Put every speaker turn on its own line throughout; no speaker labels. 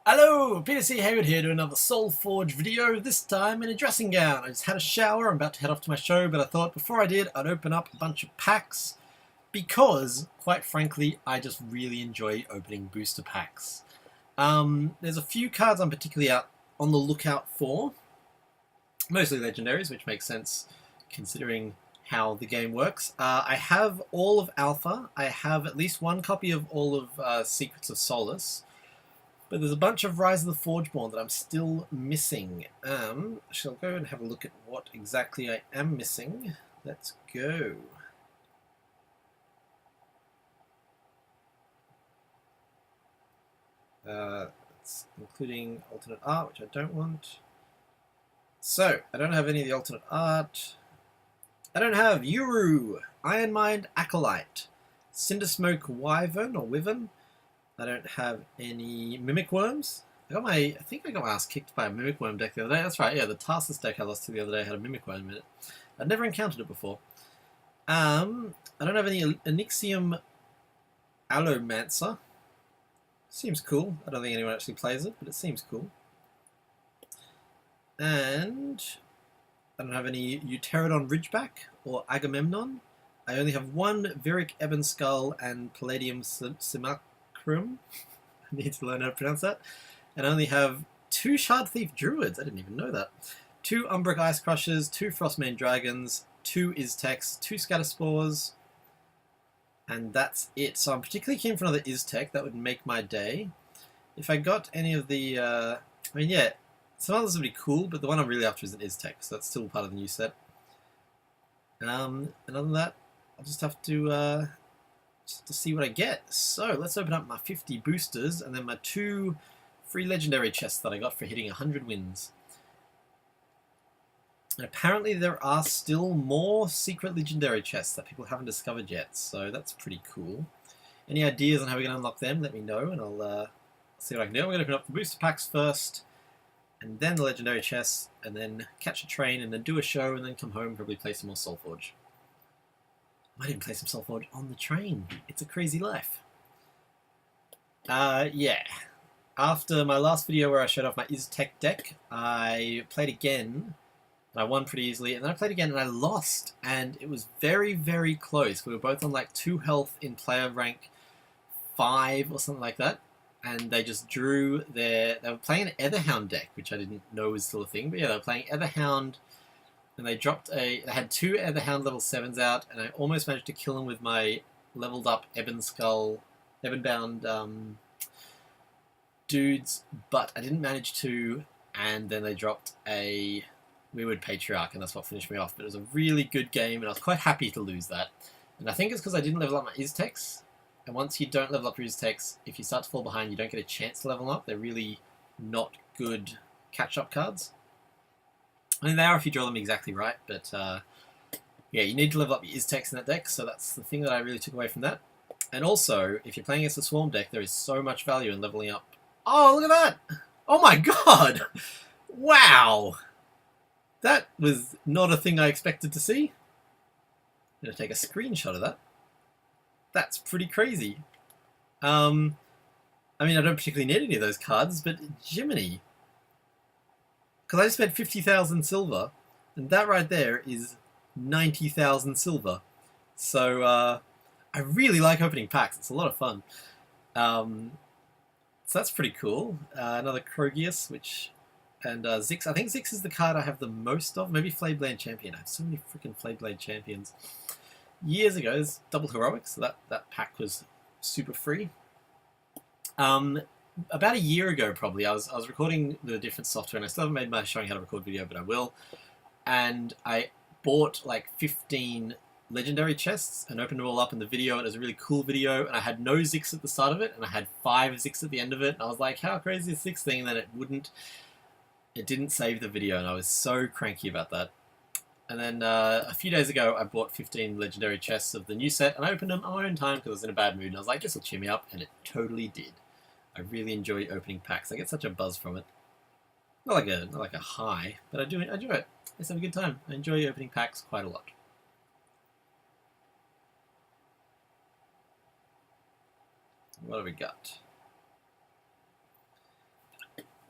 Hello, Peter C. Hayward here doing another Solforge video, this time in a dressing gown. I just had a shower, I'm about to head off to my show, but I thought before I did, I'd open up a bunch of packs because, quite frankly, I just really enjoy opening booster packs. There's a few cards I'm particularly on the lookout for, mostly legendaries, which makes sense considering how the game works. I have all of Alpha, I have at least one copy of all of Secrets of Solace, but there's a bunch of Rise of the Forgeborn that I'm still missing. I shall go and have a look at what exactly I am missing. Let's go. It's including alternate art, which I don't want. So, I don't have any of the alternate art. I don't have Uru, Iron Mind Acolyte, Cindersmoke Wyvern or Wyvern. I don't have any Mimic Worms. I think I got my ass kicked by a Mimic Worm deck the other day. That's right, yeah, the Tarsus deck I lost to the other day had a Mimic Worm in it. I'd never encountered it before. I don't have any Onyxium Allomancer. Seems cool. I don't think anyone actually plays it, but it seems cool. And I don't have any Euterodon Ridgeback or Agamemnon. I only have one Vyric Ebon Skull and Palladium Simulacrum. I need to learn how to pronounce that. And I only have two Shard Thief Druids. I didn't even know that. Two Umbric Ice Crushers, two Frostmane Dragons, two Iztecs, two Scatterspores, and that's it. So I'm particularly keen for another Iztec. That would make my day. If I got any of the... I mean, yeah, some others would be cool, but the one I'm really after is an Iztec, so that's still part of the new set. And other than that, I'll just have to see what I get. So let's open up my 50 boosters and then my 2 free legendary chests that I got for hitting 100 wins. And apparently there are still more secret legendary chests that people haven't discovered yet, so that's pretty cool. Any ideas on how we're going to unlock them, let me know, and I'll see what I can do. I'm going to open up the booster packs first, and then the legendary chests, and then catch a train, and then do a show, and then come home and probably play some more Solforge. I might even play some Solforge on the train. It's a crazy life. Yeah. After my last video where I showed off my Iztec deck, I played again, and I won pretty easily, and then I played again and I lost, and it was very, very close. We were both on like 2 health in player rank 5 or something like that, and they just drew they were playing an Etherhound deck, which I didn't know was still a thing, but yeah, they were playing Etherhound, and they had 2 Etherhound level 7s out, and I almost managed to kill them with my leveled up Ebonbound dudes, but I didn't manage to, and then they dropped a Weirwood Patriarch, and that's what finished me off. But it was a really good game, and I was quite happy to lose that. And I think it's because I didn't level up my Iztecs, and once you don't level up your Iztecs, if you start to fall behind, you don't get a chance to level them up. They're really not good catch-up cards. I mean, they are if you draw them exactly right, but yeah, you need to level up your Iztecs in that deck, so that's the thing that I really took away from that. And also, if you're playing against a Swarm deck, there is so much value in leveling up. Oh, look at that! Oh my god! Wow! That was not a thing I expected to see. I'm going to take a screenshot of that. That's pretty crazy. I mean, I don't particularly need any of those cards, but Jiminy. Because I just spent 50,000 silver, and that right there is 90,000 silver. So, I really like opening packs. It's a lot of fun. So that's pretty cool. Another Krogius, and Zix. I think Zix is the card I have the most of. Maybe Flayblade Champion. I have so many freaking Flayblade Champions. Years ago, there's Double Heroic, so that pack was super free. About a year ago, probably, I was recording the different software, and I still haven't made my showing how to record video, but I will. And I bought like 15 legendary chests and opened them all up in the video, and it was a really cool video, and I had no Zix at the start of it, and I had 5 Zix at the end of it, and I was like, how crazy is this thing? And then it didn't save the video, and I was so cranky about that. And then a few days ago, I bought 15 legendary chests of the new set, and I opened them on my own time because I was in a bad mood, and I was like, this will cheer me up, and it totally did. I really enjoy opening packs. I get such a buzz from it. Not like a high, but I enjoy it. I just have a good time. I enjoy opening packs quite a lot. What have we got?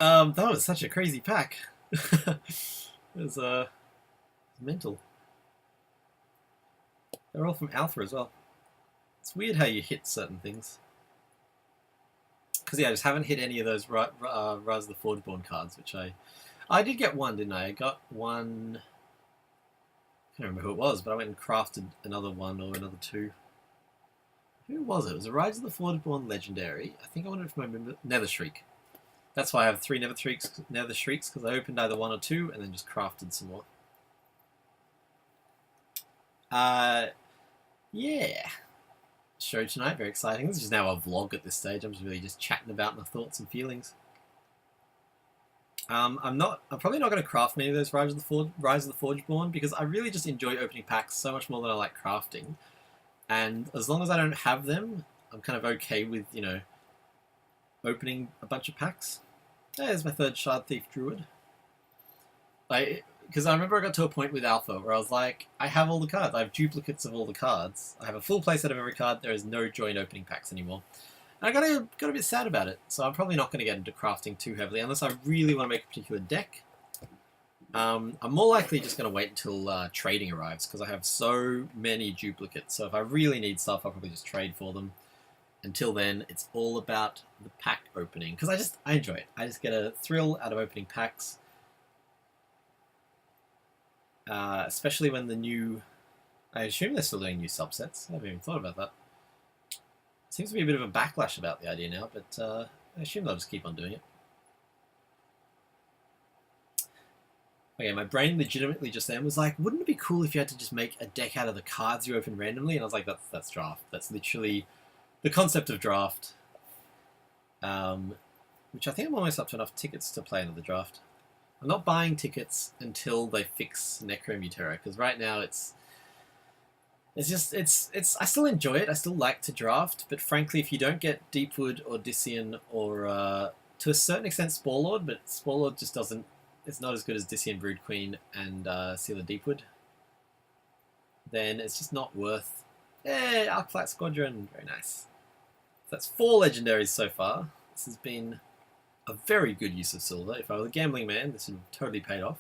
That was such a crazy pack. It was mental. They're all from Alpha as well. It's weird how you hit certain things. Because yeah, I just haven't hit any of those Rise of the Forgeborn cards, which I did get one, didn't I? I got one. I can't remember who it was, but I went and crafted another one or another two. Who was it? It was a Rise of the Forgeborn legendary. I think I wanted it for my Nether Shriek. That's why I have 3 Nether Shrieks, because I opened either 1 or 2 and then just crafted some more. Yeah. Show tonight, very exciting. This is now a vlog at this stage. I'm just really just chatting about my thoughts and feelings. I'm probably not going to craft many of those Rise of the Forgeborn because I really just enjoy opening packs so much more than I like crafting. And as long as I don't have them, I'm kind of okay with, you know, opening a bunch of packs. There's my 3rd Shard Thief Druid. Because I remember I got to a point with Alpha where I was like, I have all the cards. I have duplicates of all the cards. I have a full playset of every card. There is no joy in opening packs anymore. And I got a bit sad about it. So I'm probably not going to get into crafting too heavily unless I really want to make a particular deck. I'm more likely just going to wait until trading arrives because I have so many duplicates. So if I really need stuff, I'll probably just trade for them. Until then, it's all about the pack opening because I enjoy it. I just get a thrill out of opening packs. Especially when the new... I assume they're still doing new subsets. I haven't even thought about that. Seems to be a bit of a backlash about the idea now, but I assume they'll just keep on doing it. Okay, my brain legitimately just then was like, wouldn't it be cool if you had to just make a deck out of the cards you open randomly? And I was like, that's draft. That's literally the concept of draft. Which I think I'm almost up to enough tickets to play another draft. I'm not buying tickets until they fix Necromutera, because right now it's I still enjoy it. I still like to draft, but frankly, if you don't get Deepwood or Dissian or to a certain extent Sporelord, but Sporelord just doesn't. It's not as good as Dissian, Brood Queen, and Sealer Deepwood. Then it's just not worth. Hey, Arclight Squadron, very nice. So that's 4 legendaries so far. This has been a very good use of silver. If I was a gambling man, this would have totally paid off.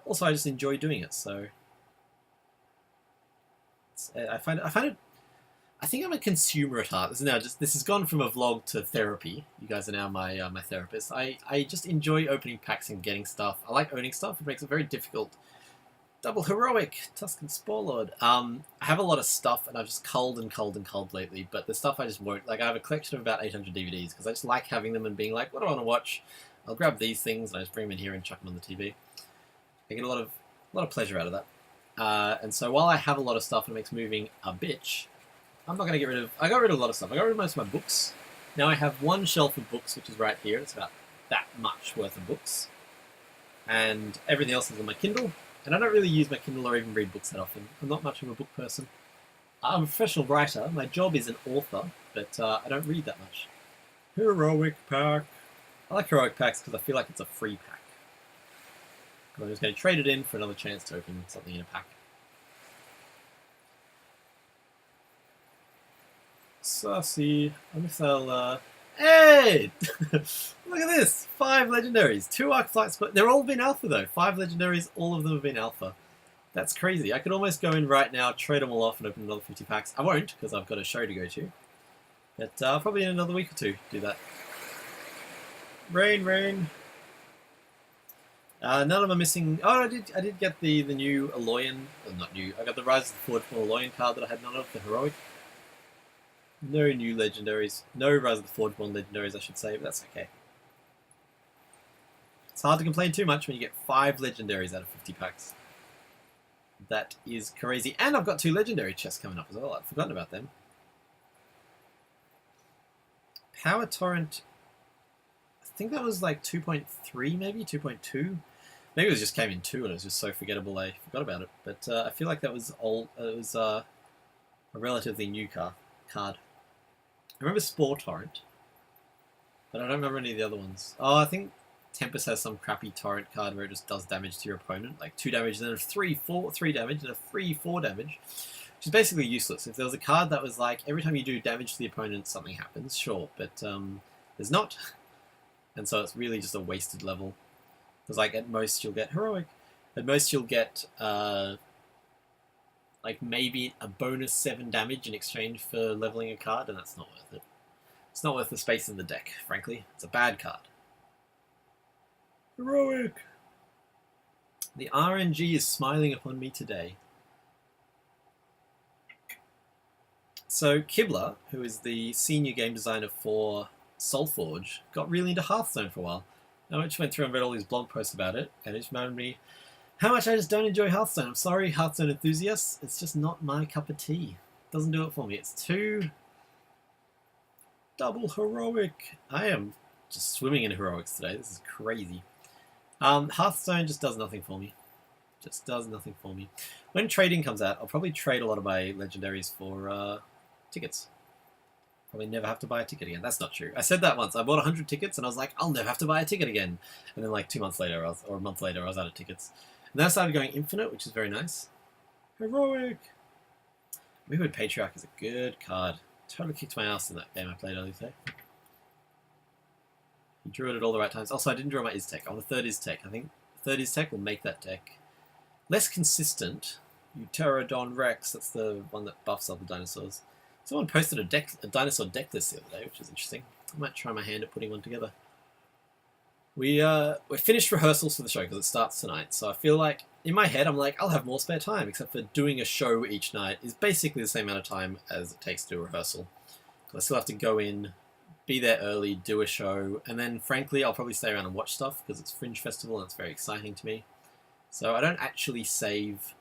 Also, I just enjoy doing it, so I find it. I think I'm a consumer at heart. This has gone from a vlog to therapy. You guys are now my my therapist. I just enjoy opening packs and getting stuff. I like owning stuff. It makes it very difficult. Double heroic Tuscan Sporelord. I have a lot of stuff, and I've just culled lately. But the stuff I just won't. Like I have a collection of about 800 DVDs because I just like having them and being like, what do I want to watch? I'll grab these things and I just bring them in here and chuck them on the TV. I get a lot of pleasure out of that. And so while I have a lot of stuff and it makes moving a bitch, I'm not going to get rid of... I got rid of a lot of stuff. I got rid of most of my books. Now I have one shelf of books, which is right here. It's about that much worth of books. And everything else is on my Kindle. And I don't really use my Kindle or even read books that often. I'm not much of a book person. I'm a professional writer. My job is an author, but I don't read that much. Heroic pack. I like heroic packs because I feel like it's a free pack. I'm just going to trade it in for another chance to open something in a pack. Saucy. I wonder if they'll... Hey! Look at this! 5 legendaries. 2 Arclight Squad. They're all been alpha though. 5 legendaries, all of them have been alpha. That's crazy. I could almost go in right now, trade them all off and open another 50 packs. I won't, because I've got a show to go to. But probably in another week or 2, do that. Rain. None of them are missing... Oh, I did get the new Aloyan... Well, not new. I got the Rise of the Forgeborn Aloyan card that I had none of, the Heroic. No new legendaries. No Rise of the Forgeborn legendaries, I should say, but that's okay. It's hard to complain too much when you get 5 legendaries out of 50 packs. That is crazy. And I've got 2 legendary chests coming up as well. I'd forgotten about them. Power Torrent... I think that was like 2.3 maybe? 2.2? Maybe it just came in 2 and it was just so forgettable I forgot about it. But I feel like that was old. It was a relatively new card. I remember Spore Torrent, but I don't remember any of the other ones. Oh, I think Tempest has some crappy Torrent card where it just does damage to your opponent, like 2 damage, and then a 3 damage, and a 3/4 damage, which is basically useless. If there was a card that was like, every time you do damage to the opponent, something happens, sure, but there's not. and so it's really just a wasted level. Because like at most you'll get heroic, at most you'll get like maybe a bonus 7 damage in exchange for leveling a card, and that's not worth it. It's not worth the space in the deck, frankly. It's a bad card. Heroic! The RNG is smiling upon me today. So Kibler, who is the senior game designer for Solforge, got really into Hearthstone for a while. I just went through and read all these blog posts about it, and it just reminded me how much I just don't enjoy Hearthstone. I'm sorry, Hearthstone enthusiasts. It's just not my cup of tea. It doesn't do it for me. It's too double heroic. I am just swimming in heroics today. This is crazy. Hearthstone just does nothing for me. Just does nothing for me. When trading comes out, I'll probably trade a lot of my legendaries for tickets. Probably never have to buy a ticket again. That's not true. I said that once. I bought 100 tickets and I was like, I'll never have to buy a ticket again. And then like 2 months later, or a month later, I was out of tickets. And then I started going infinite, which is very nice. Heroic! Weirwood Patriarch is a good card. Totally kicked my ass in that game I played earlier today. He drew it at all the right times. Also, I didn't draw my Iztech. On the third Iztech. I think the third Iztech will make that deck less consistent. Pterodon Rex, that's the one that buffs all the dinosaurs. Someone posted a dinosaur deck list the other day, which is interesting. I might try my hand at putting one together. We're finished rehearsals for the show because it starts tonight, so I feel like, in my head, I'm like, I'll have more spare time, except for doing a show each night is basically the same amount of time as it takes to do a rehearsal. I still have to go in, be there early, do a show, and then, frankly, I'll probably stay around and watch stuff because it's Fringe Festival and it's very exciting to me. So I don't actually save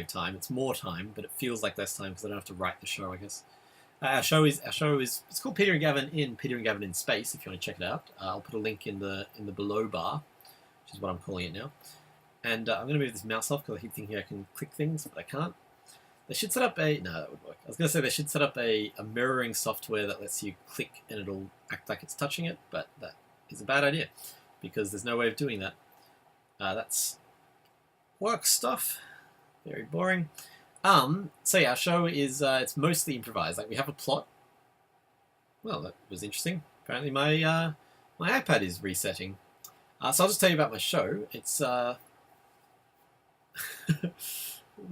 time. It's more time, but it feels like less time because I don't have to write the show, I guess. Our show is it's called Peter and Gavin in Space. If you want to check it out, I'll put a link in the below bar, which is what I'm calling it now. And I'm going to move this mouse off because I keep thinking I can click things, but I can't. They should set up a that would work. I was going to say they should set up a mirroring software that lets you click and it'll act like it's touching it, but that is a bad idea because there's no way of doing that. That's work stuff. Very boring. So yeah, our show is it's mostly improvised. Like we have a plot. Well, that was interesting. Apparently my my iPad is resetting. So I'll just tell you about my show. It's what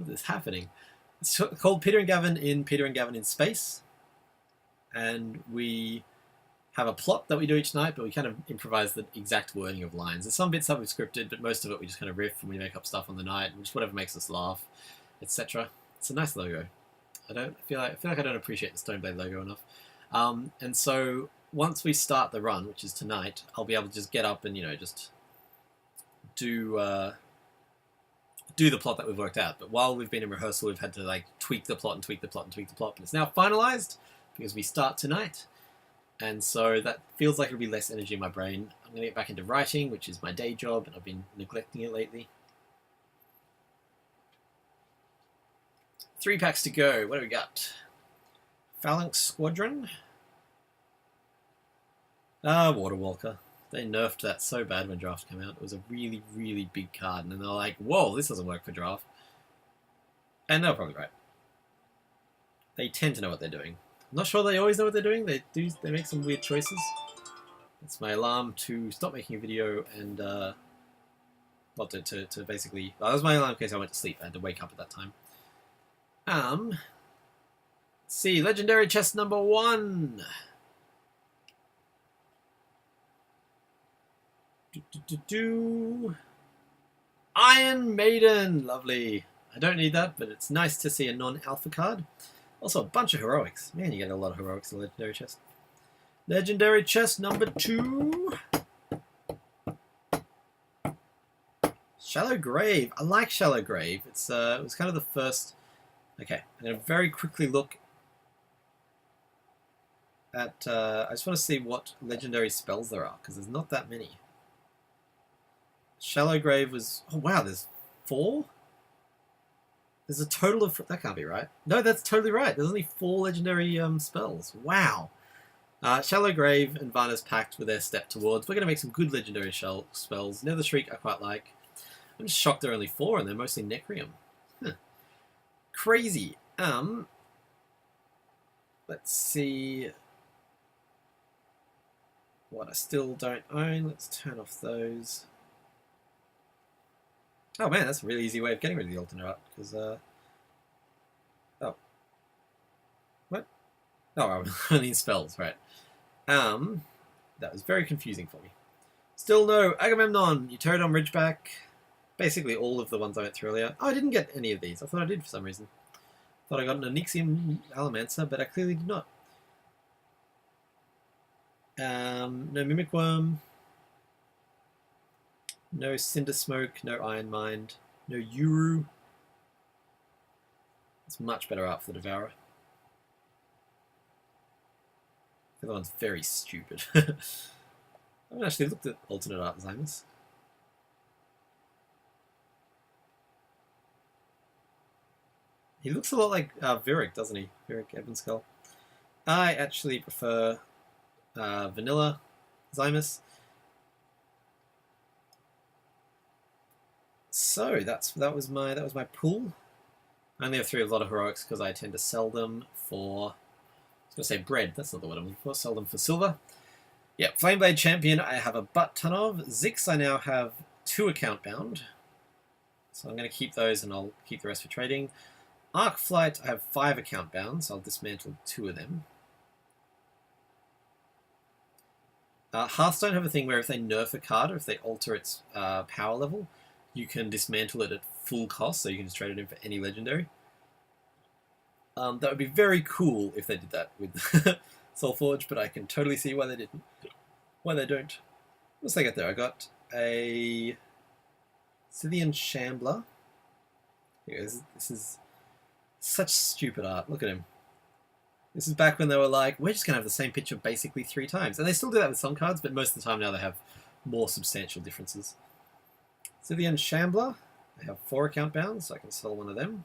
is happening? It's called Peter and Gavin in Space, and we have a plot that we do each night, but we kind of improvise the exact wording of lines. There's some bits that we've scripted, but most of it we just kind of riff and we make up stuff on the night, just whatever makes us laugh, etc. It's a nice logo. I feel like I don't appreciate the Stoneblade logo enough. And so once we start the run, which is tonight, I'll be able to just get up and just do the plot that we've worked out. But while we've been in rehearsal, we've had to like tweak the plot and tweak the plot and tweak the plot. But it's now finalized because we start tonight. And so that feels like it'll be less energy in my brain. I'm going to get back into writing, which is my day job, and I've been neglecting it lately. 3 packs to go. What do we got? Phalanx Squadron. Waterwalker. They nerfed that so bad when draft came out. It was a really, really big card, and then they're like, whoa, this doesn't work for draft. And they're probably right. They tend to know what they're doing. I'm not sure they always know what they're doing. They make some weird choices. That's my alarm to stop making a video and well, to basically. Well, that was my alarm in case I went to sleep. I had to wake up at that time. Let's see, legendary chest number 1. Iron Maiden, lovely. I don't need that, but it's nice to see a non-alpha card. Also, a bunch of heroics. Man, you get a lot of heroics in the legendary chest. Legendary chest number 2. Shallow Grave. I like Shallow Grave. It was kind of the first. Okay, I'm going to very quickly look at. I just want to see what legendary spells there are because there's not that many. Shallow Grave was. Oh wow, there's 4. There's a total of. That can't be right. No, that's totally right. There's only 4 legendary spells. Wow. Shallow Grave and Varna's Pact with their step towards. We're going to make some good legendary spells. Nether Shriek I quite like. I'm just shocked there are only 4 and they're mostly Necrium. Huh. Crazy. Let's see. what I still don't own. Let's turn off those. Oh man, that's a really easy way of getting rid of the alternate art, because, oh. What? Oh, I'm only spells, right. That was very confusing for me. Still no Agamemnon, Euterodon Ridgeback, basically all of the ones I went through earlier. Oh, I didn't get any of these. I thought I did for some reason. Thought I got an Onyxium Alamancer, but I clearly did not. No Mimic Worm. No Cinder Smoke, no Iron Mind, no Uru. It's much better art for the Devourer. The other one's very stupid. I haven't actually looked at alternate art designs. He looks a lot like Virik, doesn't he? Virik Ebonskull. I actually prefer Vanilla Zymus. So that was my pool. I only have 3 of a lot of heroics because I tend to sell them for, I was going to say bread, that's not the word I'm looking for, sell them for silver. Yeah, Flameblade Champion I have a butt ton of. Zix I now have 2 account bound. So I'm going to keep those and I'll keep the rest for trading. Arc Flight I have 5 account bound, so I'll dismantle 2 of them. Hearthstone have a thing where if they nerf a card or if they alter its power level, you can dismantle it at full cost, so you can just trade it in for any legendary. That would be very cool if they did that with Solforge, but I can totally see why they didn't. Why they don't. What's they get there? I got a Scythian Shambler. This is such stupid art. Look at him. This is back when they were like, we're just going to have the same picture basically 3 times. And they still do that with some cards, but most of the time now they have more substantial differences. Scythian Shambler. I have 4 account bounds, so I can sell one of them.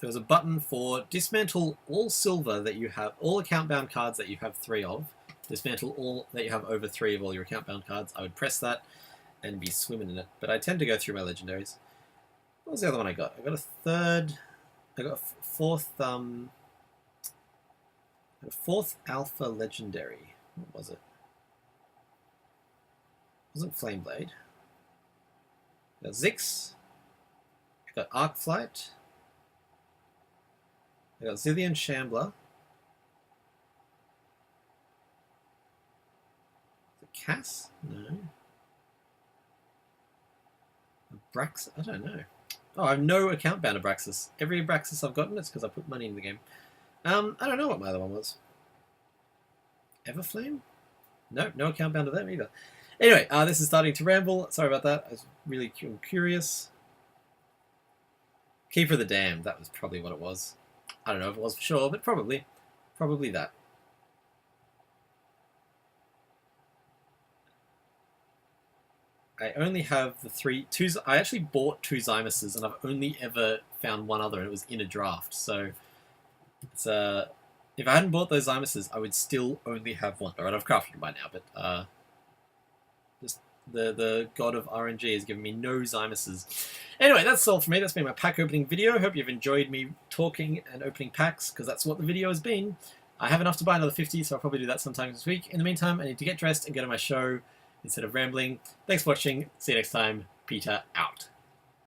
There was a button for dismantle all silver that you have, all account bound cards that you have 3 of. Dismantle all that you have over 3 of all your account bound cards. I would press that and be swimming in it. But I tend to go through my legendaries. What was the other one I got? I got a 3rd. I got a 4th alpha legendary. What was it? It wasn't Flameblade. I got Zix. I got Arc Flight. I got Scythian Shambler. The Cass? No. Abraxas? I don't know. Oh, I have no account bound Abraxas. Every Abraxas I've gotten, it's because I put money in the game. I don't know what my other one was. Everflame? No, no account bound to them either. Anyway, this is starting to ramble. Sorry about that. I was really curious. Keeper of the Damned. That was probably what it was. I don't know if it was for sure, but probably that. I only have the 2. I actually bought 2 Zymuses, and I've only ever found one other, and it was in a draft. So it's if I hadn't bought those Zymuses, I would still only have 1. Alright, I've crafted them by now, but just the god of RNG has given me no Zymuses. Anyway, that's all for me. That's been my pack opening video. Hope you've enjoyed me talking and opening packs, because that's what the video has been. I have enough to buy another 50, so I'll probably do that sometime this week. In the meantime, I need to get dressed and go to my show instead of rambling. Thanks for watching. See you next time. Peter out.